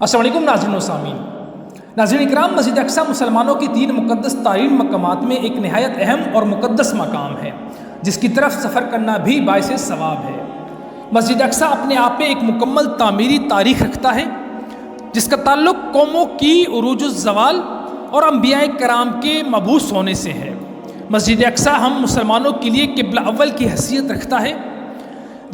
السلام علیکم ناظرین و سامعین۔ ناظرین اکرام، مسجد اقصیٰ مسلمانوں کی 3 مقدس ترین مقامات میں ایک نہایت اہم اور مقدس مقام ہے، جس کی طرف سفر کرنا بھی باعث ثواب ہے۔ مسجد اقصیٰ اپنے آپ میں ایک مکمل تعمیری تاریخ رکھتا ہے، جس کا تعلق قوموں کی عروج الزوال اور انبیاء کرام کے مبعوث ہونے سے ہے۔ مسجد اقصیٰ ہم مسلمانوں کے لیے قبلہ اول کی حیثیت رکھتا ہے،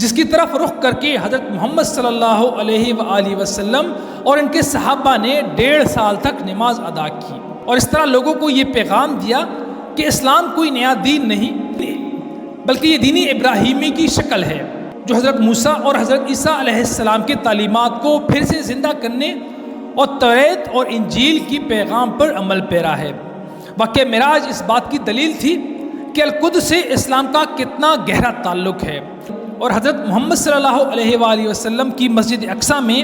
جس کی طرف رخ کر کے حضرت محمد صلی اللہ علیہ وآلہ وسلم اور ان کے صحابہ نے 1.5 سال تک نماز ادا کی، اور اس طرح لوگوں کو یہ پیغام دیا کہ اسلام کوئی نیا دین نہیں بلکہ یہ دین ابراہیمی کی شکل ہے، جو حضرت موسیٰ اور حضرت عیسیٰ علیہ السلام کے تعلیمات کو پھر سے زندہ کرنے اور توریت اور انجیل کی پیغام پر عمل پیرا ہے۔ واقعہ معراج اس بات کی دلیل تھی کہ القدس سے اسلام کا کتنا گہرا تعلق ہے، اور حضرت محمد صلی اللہ علیہ وآلہ وسلم کی مسجد اقصیٰ میں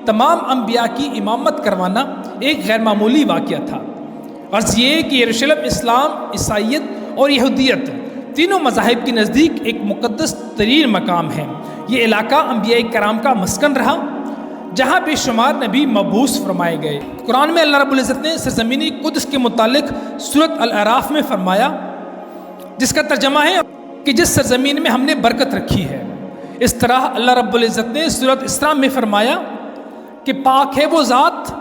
تمام انبیاء کی امامت کروانا ایک غیر معمولی واقعہ تھا۔ غرض یہ کہ یروشلم اسلام، عیسائیت اور یہودیت تینوں مذاہب کے نزدیک ایک مقدس ترین مقام ہے۔ یہ علاقہ انبیاء کرام کا مسکن رہا، جہاں بے شمار نبی مبعوث فرمائے گئے۔ قرآن میں اللہ رب العزت نے سرزمین قدس کے متعلق سورۃ الاعراف میں فرمایا، جس کا ترجمہ ہے کہ جس سرزمین میں ہم نے برکت رکھی ہے۔ اس طرح اللہ رب العزت نے سورۃ اسراء میں فرمایا کہ پاک ہے وہ ذات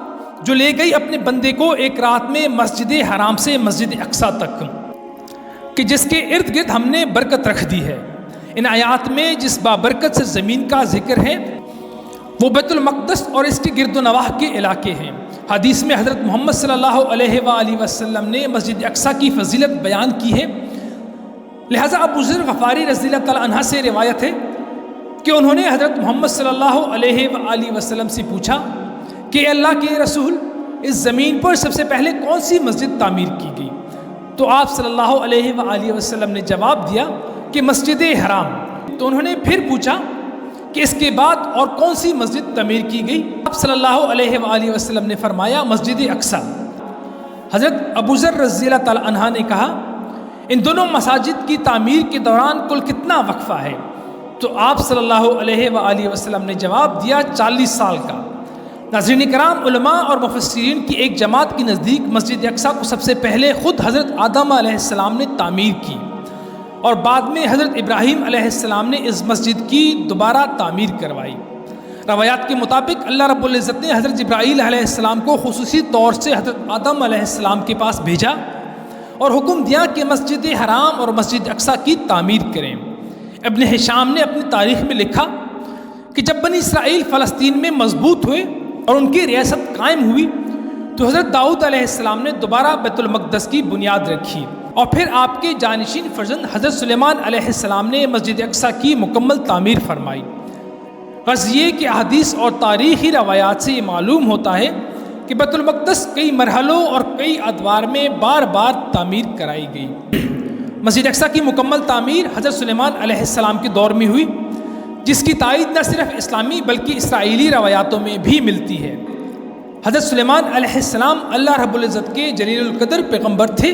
جو لے گئی اپنے بندے کو ایک رات میں مسجد حرام سے مسجد اقصیٰ تک، کہ جس کے ارد گرد ہم نے برکت رکھ دی ہے۔ ان آیات میں جس بابرکت سرزمین کا ذکر ہے وہ بیت المقدس اور اس کے گرد و نواح کے علاقے ہیں۔ حدیث میں حضرت محمد صلی اللہ علیہ وآلہ وسلم نے مسجد اقصیٰ کی فضیلت بیان کی ہے، لہٰذا ابو ذر غفاری رضی اللہ تعالیٰ عنہ سے روایت ہے کہ انہوں نے حضرت محمد صلی اللہ علیہ وآلہ وسلم سے پوچھا کہ اللہ کے رسول، اس زمین پر سب سے پہلے کون سی مسجد تعمیر کی گئی؟ تو آپ صلی اللہ علیہ وآلہ وسلم نے جواب دیا کہ مسجد حرام۔ تو انہوں نے پھر پوچھا کہ اس کے بعد اور کون سی مسجد تعمیر کی گئی؟ آپ صلی اللہ علیہ وآلہ وسلم نے فرمایا مسجد اقصیٰ۔ حضرت ابو ذر رضی اللہ تعالیٰ عنہ نے کہا، ان دونوں مساجد کی تعمیر کے دوران کل کتنا وقفہ ہے؟ تو آپ صلی اللہ علیہ وآلہ وسلم نے جواب دیا 40 سال کا۔ ناظرین کرام، علماء اور مفسرین کی ایک جماعت کے نزدیک مسجد اقصیٰ کو سب سے پہلے خود حضرت آدم علیہ السلام نے تعمیر کی، اور بعد میں حضرت ابراہیم علیہ السلام نے اس مسجد کی دوبارہ تعمیر کروائی۔ روایات کے مطابق اللہ رب العزت نے حضرت جبرائیل علیہ السلام کو خصوصی طور سے حضرت آدم علیہ السلام کے پاس بھیجا اور حکم دیا کہ مسجد حرام اور مسجد اقصیٰ کی تعمیر کریں۔ ابن ہشام نے اپنی تاریخ میں لکھا کہ جب بنی اسرائیل فلسطین میں مضبوط ہوئے اور ان کی ریاست قائم ہوئی تو حضرت داؤد علیہ السلام نے دوبارہ بیت المقدس کی بنیاد رکھی، اور پھر آپ کے جانشین فرزند حضرت سلیمان علیہ السلام نے مسجد اقصیٰ کی مکمل تعمیر فرمائی۔ غرض یہ کہ احادیث اور تاریخی روایات سے یہ معلوم ہوتا ہے کہ بیت المقدس کئی مرحلوں اور کئی ادوار میں بار بار تعمیر کرائی گئی۔ مسجد اقصیٰ کی مکمل تعمیر حضرت سلیمان علیہ السلام کے دور میں ہوئی، جس کی تائید نہ صرف اسلامی بلکہ اسرائیلی روایاتوں میں بھی ملتی ہے۔ حضرت سلیمان علیہ السلام اللہ رب العزت کے جلیل القدر پیغمبر تھے،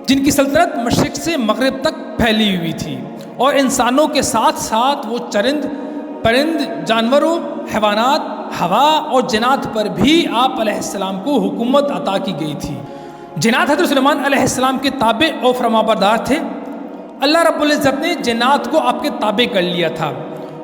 جن کی سلطنت مشرق سے مغرب تک پھیلی ہوئی تھی، اور انسانوں کے ساتھ ساتھ وہ چرند پرند، جانوروں، حیوانات، ہوا اور جنات پر بھی آپ علیہ السلام کو حکومت عطا کی گئی تھی۔ جنات حضرت سلیمان علیہ السلام کے تابع اور فرمانبردار تھے۔ اللہ رب العزت نے جنات کو آپ کے تابع کر لیا تھا،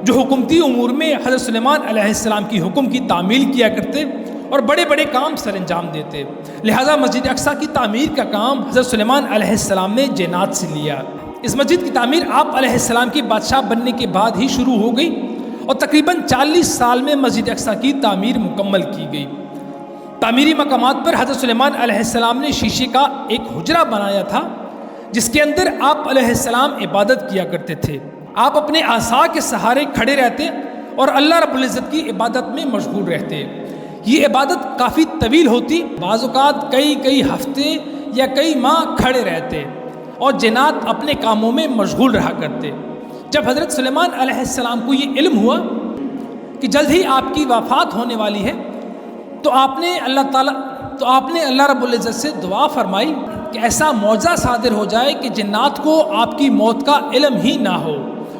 جو حکومتی امور میں حضرت سلیمان علیہ السلام کی حکم کی تعمیل کیا کرتے اور بڑے بڑے کام سر انجام دیتے۔ لہٰذا مسجد اقصیٰ کی تعمیر کا کام حضرت سلیمان علیہ السلام نے جنات سے لیا۔ اس مسجد کی تعمیر آپ علیہ السلام کے بادشاہ بننے کے بعد ہی شروع ہو گئی، اور تقریباً 40 سال میں مسجد اقصیٰ کی تعمیر مکمل کی گئی۔ تعمیری مقامات پر حضرت سلیمان علیہ السلام نے شیشے کا ایک حجرہ بنایا تھا، جس کے اندر آپ علیہ السلام عبادت کیا کرتے تھے۔ آپ اپنے عصا کے سہارے کھڑے رہتے اور اللہ رب العزت کی عبادت میں مشغول رہتے۔ یہ عبادت کافی طویل ہوتی، بعض اوقات کئی ہفتے یا کئی ماہ کھڑے رہتے، اور جنات اپنے کاموں میں مشغول رہا کرتے۔ جب حضرت سلیمان علیہ السلام کو یہ علم ہوا کہ جلد ہی آپ کی وفات ہونے والی ہے، تو آپ نے اللہ رب العزت سے دعا فرمائی کہ ایسا معجزہ صادر ہو جائے کہ جنات کو آپ کی موت کا علم ہی نہ ہو،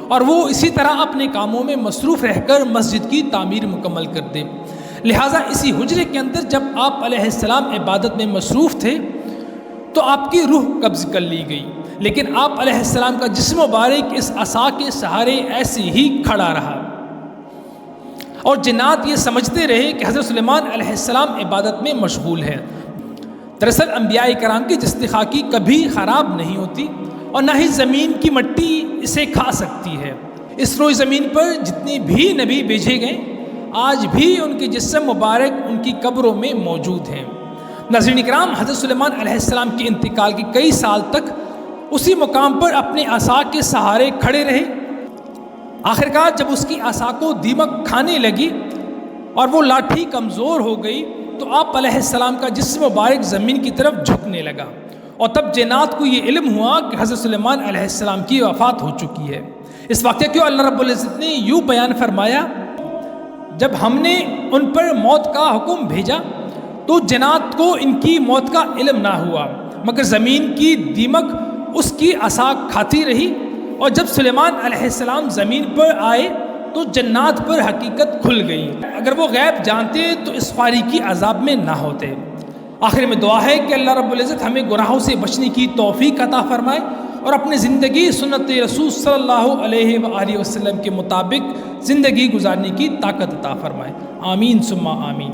اور وہ اسی طرح اپنے کاموں میں مصروف رہ کر مسجد کی تعمیر مکمل کر دے۔ لہٰذا اسی حجرے کے اندر جب آپ علیہ السلام عبادت میں مصروف تھے تو آپ کی روح قبض کر لی گئی، لیکن آپ علیہ السلام کا جسم مبارک اس عصا کے سہارے ایسے ہی کھڑا رہا، اور جنات یہ سمجھتے رہے کہ حضرت سلیمان علیہ السلام عبادت میں مشغول ہیں۔ دراصل انبیاء کرام کی جسد خاکی کبھی خراب نہیں ہوتی، اور نہ ہی زمین کی مٹی اسے کھا سکتی ہے۔ اس روئے زمین پر جتنے بھی نبی بھیجے گئے آج بھی ان کے جسم مبارک ان کی قبروں میں موجود ہیں۔ ناظرین اکرام، حضرت سلیمان علیہ السلام کے انتقال کے کئی سال تک اسی مقام پر اپنے عصا کے سہارے کھڑے رہے۔ آخرکار جب اس کی عصا کو دیمک کھانے لگی اور وہ لاٹھی کمزور ہو گئی تو آپ علیہ السلام کا جسم مبارک زمین کی طرف جھکنے لگا، اور تب جنات کو یہ علم ہوا کہ حضرت سلیمان علیہ السلام کی وفات ہو چکی ہے۔ اس واقعے کو اللہ رب العزت نے یوں بیان فرمایا، جب ہم نے ان پر موت کا حکم بھیجا تو جنات کو ان کی موت کا علم نہ ہوا، مگر زمین کی دیمک اس کی عصا کھاتی رہی، اور جب سلیمان علیہ السلام زمین پر آئے تو جنات پر حقیقت کھل گئی۔ اگر وہ غیب جانتے تو اس خواری کی عذاب میں نہ ہوتے۔ آخر میں دعا ہے کہ اللہ رب العزت ہمیں گناہوں سے بچنے کی توفیق عطا فرمائے، اور اپنی زندگی سنت رسول صلی اللہ علیہ وآلہ وسلم کے مطابق زندگی گزارنے کی طاقت عطا فرمائے۔ آمین ثم آمین۔